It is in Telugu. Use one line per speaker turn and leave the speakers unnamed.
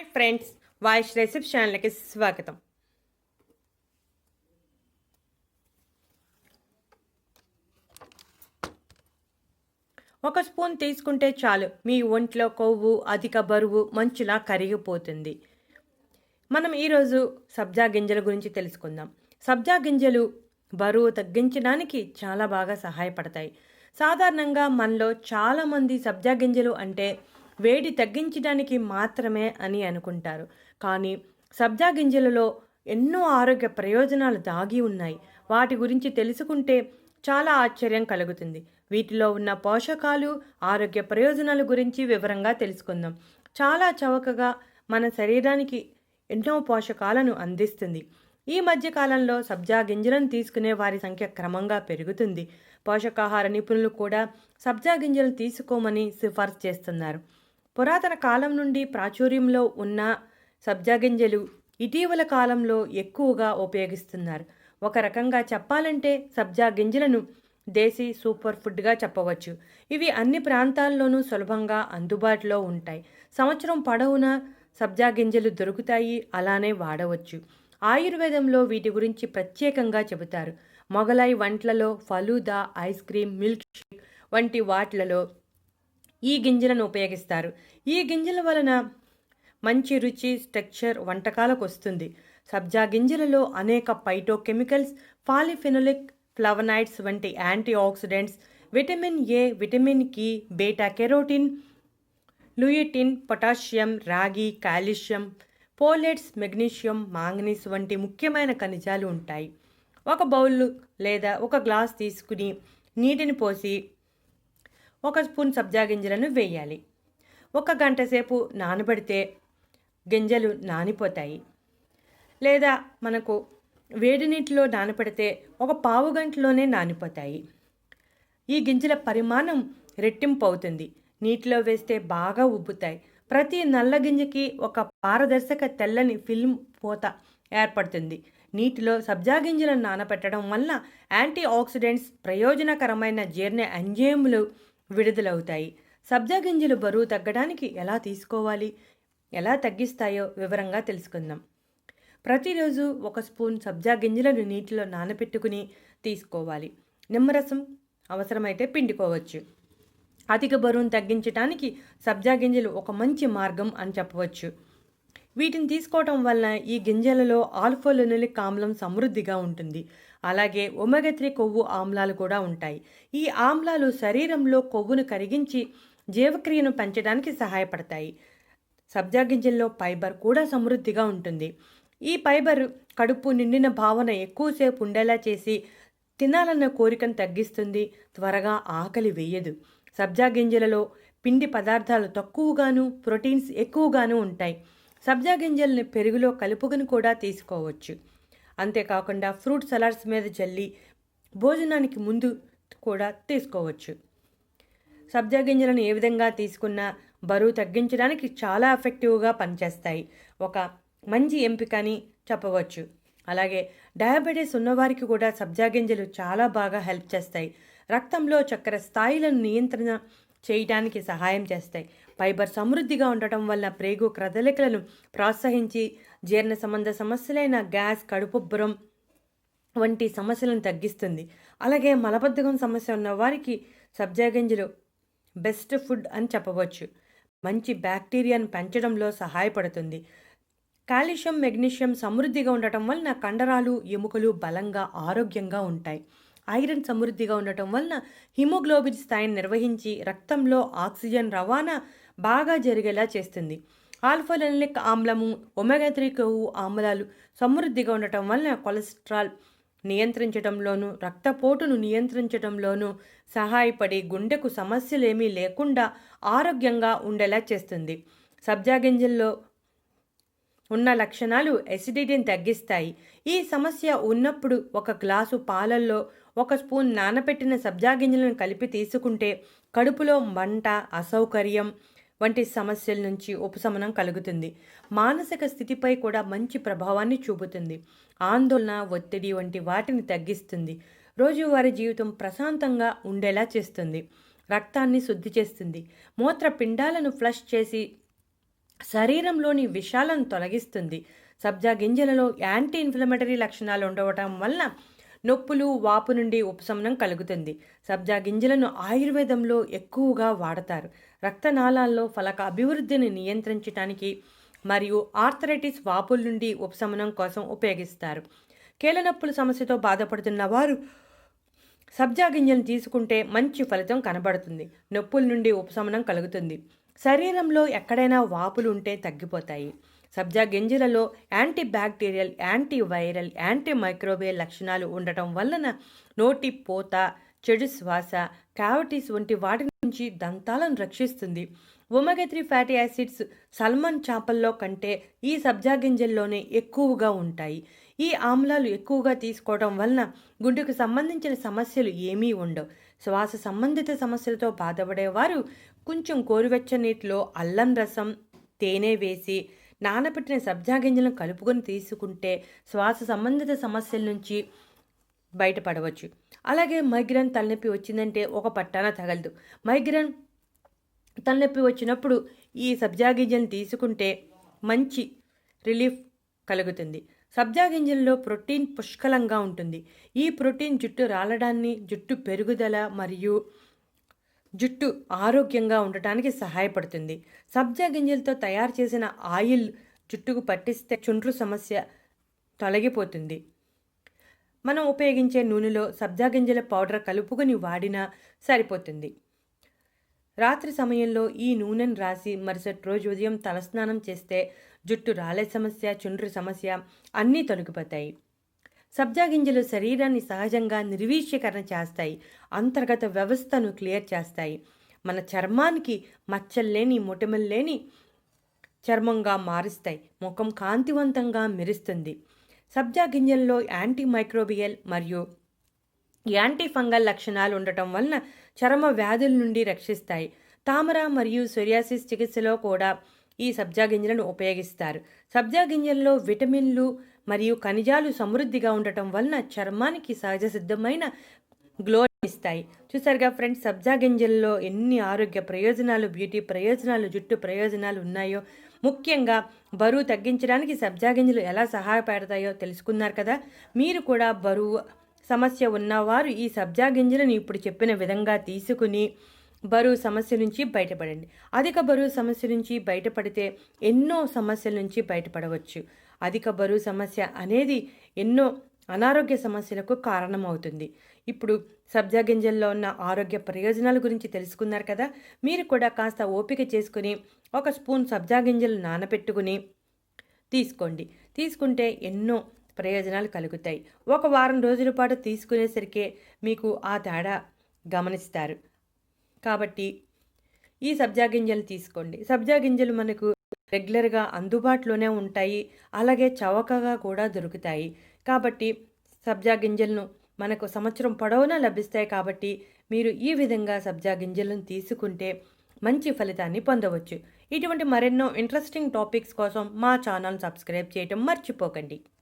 హాయ్ ఫ్రెండ్స్, వాయిష్ రెసిపీ ఛానల్కి స్వాగతం. ఒక స్పూన్ తీసుకుంటే చాలు, మీ ఒంట్లో కొవ్వు అధిక బరువు మంచులా కరిగిపోతుంది. మనం ఈరోజు సబ్జా గింజల గురించి తెలుసుకుందాం. సబ్జా గింజలు బరువు తగ్గించడానికి చాలా బాగా సహాయపడతాయి. సాధారణంగా మనలో చాలామంది సబ్జా గింజలు అంటే వేడి తగ్గించడానికి మాత్రమే అని అనుకుంటారు. కానీ సబ్జా గింజలలో ఎన్నో ఆరోగ్య ప్రయోజనాలు దాగి ఉన్నాయి. వాటి గురించి తెలుసుకుంటే చాలా ఆశ్చర్యం కలుగుతుంది. వీటిలో ఉన్న పోషకాలు, ఆరోగ్య ప్రయోజనాల గురించి వివరంగా తెలుసుకుందాం. చాలా చవకగా మన శరీరానికి ఎన్నో పోషకాలను అందిస్తుంది. ఈ మధ్య కాలంలో సబ్జా గింజలను తీసుకునే వారి సంఖ్య క్రమంగా పెరుగుతుంది. పోషకాహార నిపుణులు కూడా సబ్జా గింజలు తీసుకోమని సిఫార్సు చేస్తున్నారు. పురాతన కాలం నుండి ప్రాచుర్యంలో ఉన్న సబ్జా గింజలు ఇటీవల కాలంలో ఎక్కువగా ఉపయోగిస్తున్నారు. ఒక రకంగా చెప్పాలంటే సబ్జా గింజలను దేశీ సూపర్ ఫుడ్గా చెప్పవచ్చు. ఇవి అన్ని ప్రాంతాల్లోనూ సులభంగా అందుబాటులో ఉంటాయి. సంవత్సరం పొడవునా సబ్జా గింజలు దొరుకుతాయి, అలానే వాడవచ్చు. ఆయుర్వేదంలో వీటి గురించి ప్రత్యేకంగా చెబుతారు. మొగలై వంటలలో falooda, ice cream, milk shake వంటి వాటిలలో ఈ గింజలను ఉపయోగిస్తారు. ఈ గింజల వలన మంచి రుచి, స్ట్రక్చర్ వంటకాలకు వస్తుంది. సబ్జా గింజలలో అనేక ఫైటోకెమికల్స్, పాలిఫెనోలిక్, ఫ్లవనాయిడ్స్ వంటి antioxidants, vitamin A, vitamin K, beta carotene, lutein, potassium, రాగి, కాల్షియం, పోలేట్స్, మెగ్నీషియం, మాంగనీస్ వంటి ముఖ్యమైన ఖనిజాలు ఉంటాయి. ఒక బౌల్ లేదా ఒక గ్లాస్ తీసుకుని నీటిని పోసి ఒక స్పూన్ సబ్జా గింజలను వేయాలి. 1 గంట సేపు నానబెడితే గింజలు నానిపోతాయి. లేదా మనకు వేడి నీటిలో నానబెడితే ఒక పావు గంటలోనే నానిపోతాయి. ఈ గింజల పరిమాణం రెట్టింపు అవుతుంది. నీటిలో వేస్తే బాగా ఉబ్బుతాయి. ప్రతి నల్ల గింజకి ఒక పారదర్శక తెల్లని ఫిల్మ్ పూత ఏర్పడుతుంది. నీటిలో సబ్జా గింజలను నానబెట్టడం వల్ల యాంటీ ఆక్సిడెంట్స్, ప్రయోజనకరమైన జీర్ణ ఎంజైములు విడుదలవుతాయి. సబ్జా గింజలు బరువు తగ్గడానికి ఎలా తీసుకోవాలి, ఎలా తగ్గిస్తాయో వివరంగా తెలుసుకుందాం. ప్రతిరోజు 1 స్పూన్ సబ్జా గింజలను నీటిలో నానబెట్టుకుని తీసుకోవాలి. నిమ్మరసం అవసరమైతే పిండుకోవచ్చు. అధిక బరువును తగ్గించడానికి సబ్జా గింజలు ఒక మంచి మార్గం అని చెప్పవచ్చు. వీటిని తీసుకోవటం వలన ఈ గింజలలో ఆల్ఫా-లినోలిక్ ఆమ్లం సమృద్ధిగా ఉంటుంది. అలాగే ఒమేగా 3 కొవ్వు ఆమ్లాలు కూడా ఉంటాయి. ఈ ఆమ్లాలు శరీరంలో కొవ్వును కరిగించి జీవక్రియను పెంచడానికి సహాయపడతాయి. సబ్జా గింజల్లో ఫైబర్ కూడా సమృద్ధిగా ఉంటుంది. ఈ ఫైబర్ కడుపు నిండిన భావన ఎక్కువసేపు ఉండేలా చేసి తినాలన్న కోరికను తగ్గిస్తుంది. త్వరగా ఆకలి వేయదు. సబ్జా గింజలలో పిండి పదార్థాలు తక్కువగాను, ప్రోటీన్స్ ఎక్కువగాను ఉంటాయి. సబ్జా గింజల్ని పెరుగులో కలుపుకొని కూడా తీసుకోవచ్చు. అంతేకాకుండా ఫ్రూట్ సలాడ్స్ మీద జల్లి భోజనానికి ముందు కూడా తీసుకోవచ్చు. సబ్జా గింజలను ఏ విధంగా తీసుకున్నా బరువు తగ్గించడానికి చాలా ఎఫెక్టివ్గా పనిచేస్తాయి. ఒక మంచి ఎంపిక అని చెప్పవచ్చు. అలాగే డయాబెటీస్ ఉన్నవారికి కూడా సబ్జా గింజలు చాలా బాగా హెల్ప్ చేస్తాయి. రక్తంలో చక్కెర స్థాయిలను నియంత్రణ చేయడానికి సహాయం చేస్తాయి. ఫైబర్ సమృద్ధిగా ఉండటం వల్ల ప్రేగు కదలికలను ప్రోత్సహించి జీర్ణ సంబంధ సమస్యలైన గ్యాస్, కడుపుబ్బరం వంటి సమస్యలను తగ్గిస్తుంది. అలాగే మలబద్ధకం సమస్య ఉన్న వారికి సబ్జా గింజలు బెస్ట్ ఫుడ్ అని చెప్పవచ్చు. మంచి బ్యాక్టీరియాను పెంచడంలో సహాయపడుతుంది. కాల్షియం, మెగ్నీషియం సమృద్ధిగా ఉండటం వలన కండరాలు, ఎముకలు బలంగా, ఆరోగ్యంగా ఉంటాయి. ఐరన్ సమృద్ధిగా ఉండటం వలన హిమోగ్లోబిన్ స్థాయిని నిర్వహించి రక్తంలో ఆక్సిజన్ రవాణా బాగా జరిగేలా చేస్తుంది. ఆల్ఫా-లినోలిక్ ఆమ్లము, ఒమేగా 3 కొవ్వు ఆమ్లాలు సమృద్ధిగా ఉండటం వలన కొలెస్ట్రాల్ నియంత్రించడంలోనూ, రక్తపోటును నియంత్రించడంలోనూ సహాయపడి గుండెకు సమస్యలేమీ లేకుండా ఆరోగ్యంగా ఉండేలా చేస్తుంది. సబ్జా గింజల్లో ఉన్న లక్షణాలు ఎసిడిటీని తగ్గిస్తాయి. ఈ సమస్య ఉన్నప్పుడు 1 గ్లాసు పాలల్లో 1 స్పూన్ నానబెట్టిన సబ్జా గింజలను కలిపి తీసుకుంటే కడుపులో మంట, అసౌకర్యం వంటి సమస్యల నుంచి ఉపశమనం కలుగుతుంది. మానసిక స్థితిపై కూడా మంచి ప్రభావాన్ని చూపుతుంది. ఆందోళన, ఒత్తిడి వంటి వాటిని తగ్గిస్తుంది. రోజువారీ జీవితం ప్రశాంతంగా ఉండేలా చేస్తుంది. రక్తాన్ని శుద్ధి చేస్తుంది. మూత్రపిండాలను ఫ్లష్ చేసి శరీరంలోని విషాలను తొలగిస్తుంది. సబ్జా గింజలలో యాంటీ ఇన్ఫ్లమేటరీ లక్షణాలు ఉండవటం వలన నొప్పులు, వాపు నుండి ఉపశమనం కలుగుతుంది. సబ్జా గింజలను ఆయుర్వేదంలో ఎక్కువగా వాడతారు. రక్తనాళాల్లో ఫలక అభివృద్ధిని నియంత్రించడానికి మరియు ఆర్థరైటిస్ వాపుల నుండి ఉపశమనం కోసం ఉపయోగిస్తారు. కీళ్ళనొప్పుల సమస్యతో బాధపడుతున్న వారు సబ్జా గింజలను తీసుకుంటే మంచి ఫలితం కనబడుతుంది. నొప్పుల నుండి ఉపశమనం కలుగుతుంది. శరీరంలో ఎక్కడైనా వాపులు ఉంటే తగ్గిపోతాయి. సబ్జా గింజలలో anti bacterial, anti viral, anti microbial లక్షణాలు ఉండటం వలన నోటి పూత, చెడు శ్వాస, క్యావిటీస్ వంటి వాటి నుంచి దంతాలను రక్షిస్తుంది. ఒమెగా 3 ఫ్యాటీ యాసిడ్స్ సల్మన్ చేపల్లో కంటే ఈ సబ్జా గింజల్లోనే ఎక్కువగా ఉంటాయి. ఈ ఆమ్లాలు ఎక్కువగా తీసుకోవడం వలన గుండెకు సంబంధించిన సమస్యలు ఏమీ ఉండవు. శ్వాస సంబంధిత సమస్యలతో బాధపడేవారు కొంచెం గోరువెచ్చని నీటిలో అల్లం రసం, తేనె వేసి నానబెట్టిన సబ్జా గింజలను కలుపుకొని తీసుకుంటే శ్వాస సంబంధిత సమస్యల నుంచి బయటపడవచ్చు. అలాగే మైగ్రేన్ తలనొప్పి వచ్చిందంటే ఒక పట్టాన తగలదు. మైగ్రేన్ తలనొప్పి వచ్చినప్పుడు ఈ సబ్జా గింజలను తీసుకుంటే మంచి రిలీఫ్ కలుగుతుంది. సబ్జా గింజల్లో ప్రోటీన్ పుష్కలంగా ఉంటుంది. ఈ ప్రోటీన్ జుట్టు రాలడాన్ని, జుట్టు పెరుగుదల మరియు జుట్టు ఆరోగ్యంగా ఉండటానికి సహాయపడుతుంది. సబ్జా గింజలతో తయారు చేసిన ఆయిల్ జుట్టుకు పట్టిస్తే చుండ్రు సమస్య తొలగిపోతుంది. మనం ఉపయోగించే నూనెలో సబ్జా గింజల పౌడర్ కలుపుకొని వాడినా సరిపోతుంది. రాత్రి సమయంలో ఈ నూనెను రాసి మరుసటి రోజు ఉదయం తలస్నానం చేస్తే జుట్టు రాలే సమస్య, చుండ్రు సమస్య అన్నీ తొలగిపోతాయి. సబ్జా గింజలు శరీరాన్ని సహజంగా నిర్వీర్యీకరణ చేస్తాయి. అంతర్గత వ్యవస్థను క్లియర్ చేస్తాయి. మన చర్మానికి మచ్చల్లేని, మొటిమల్లేని చర్మంగా మారుస్తాయి. ముఖం కాంతివంతంగా మెరుస్తుంది. సబ్జా గింజల్లో యాంటీ మైక్రోబియల్ మరియు యాంటీ ఫంగల్ లక్షణాలు ఉండటం వలన చర్మ వ్యాధుల నుండి రక్షిస్తాయి. తామర మరియు సోరియాసిస్ చికిత్సలో కూడా ఈ సబ్జా గింజలను ఉపయోగిస్తారు. సబ్జా గింజల్లో విటమిన్లు మరియు ఖనిజాలు సమృద్ధిగా ఉండటం వలన చర్మానికి సహజ సిద్ధమైన గ్లో ఇస్తాయి. చూసారుగా ఫ్రెండ్స్, సబ్జా గింజల్లో ఎన్ని ఆరోగ్య ప్రయోజనాలు, బ్యూటీ ప్రయోజనాలు, జుట్టు ప్రయోజనాలు ఉన్నాయో. ముఖ్యంగా బరువు తగ్గించడానికి సబ్జా గింజలు ఎలా సహాయపడతాయో తెలుసుకున్నారు కదా. మీరు కూడా బరువు సమస్య ఉన్నవారు ఈ సబ్జా గింజలను ఇప్పుడు చెప్పిన విధంగా తీసుకుని బరువు సమస్య నుంచి బయటపడండి. అధిక బరువు సమస్య నుంచి బయటపడితే ఎన్నో సమస్యల నుంచి బయటపడవచ్చు. అధిక బరువు సమస్య అనేది ఎన్నో అనారోగ్య సమస్యలకు కారణమవుతుంది. ఇప్పుడు సబ్జా గింజల్లో ఉన్న ఆరోగ్య ప్రయోజనాల గురించి తెలుసుకున్నారు కదా. మీరు కూడా కాస్త ఓపిక చేసుకుని 1 స్పూన్ సబ్జా గింజలు నానబెట్టుకుని తీసుకుంటే ఎన్నో ప్రయోజనాలు కలుగుతాయి. 1 వారం రోజుల పాటు తీసుకునేసరికే మీకు ఆ తేడా గమనిస్తారు. కాబట్టి ఈ సబ్జా గింజలు తీసుకోండి. సబ్జా గింజలు మనకు రెగ్యులర్గా అందుబాటులోనే ఉంటాయి. అలాగే చవకగా కూడా దొరుకుతాయి. కాబట్టి సబ్జా గింజలను మనకు సంవత్సరం పొడవునా లభిస్తాయి. కాబట్టి మీరు ఈ విధంగా సబ్జా గింజలను తీసుకుంటే మంచి ఫలితాన్ని పొందవచ్చు. ఇటువంటి మరెన్నో ఇంట్రెస్టింగ్ టాపిక్స్ కోసం మా ఛానల్ సబ్స్క్రైబ్ చేయటం మర్చిపోకండి.